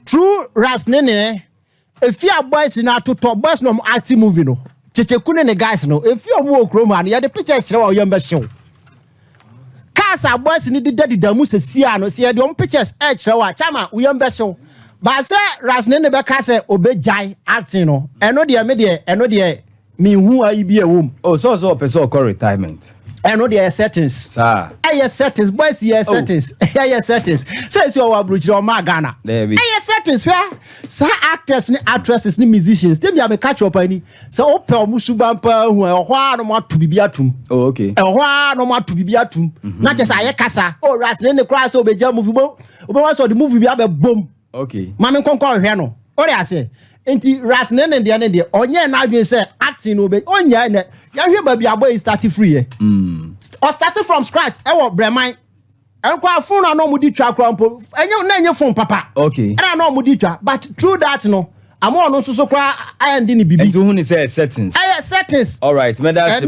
True Ras Nene, if you are boys in our to boys no acting movie no. Chechekune ne guys no. If you are more chroma, you the pictures show your best show. Casa boys need the daddy damus siano, see the pictures show chama we best show. But say Ras Nene be kase obejai acting no. Eno dia media, eno dia me who are you be a womb. Oh, so person call retirement. I know there are settings. Sir. Settings, boys, settings. Settings. Says you are Bruce or Magana. There be. Settings, where? Sir, actors, actresses, musicians, they may have a catch up any. So, Opel Musubampa, who are no more to be atum. Oh, okay. And why no more to be atum. Not just I casa. Oh, Ras Nene cries over jam movie. Over the movie, we have a boom. Okay. Mamma Concord Hano. What I say? Enti Ras Nene and the other day, onye na adwin say acting obey onye na ya hwe ba bia boy start free or starting from scratch e wo breman en kwa phone na no mudi twa kwa mpo enye phone papa okay na no mudi twa but through that no am on so kwa and ni bibi and to who ni say settings settings all right me that's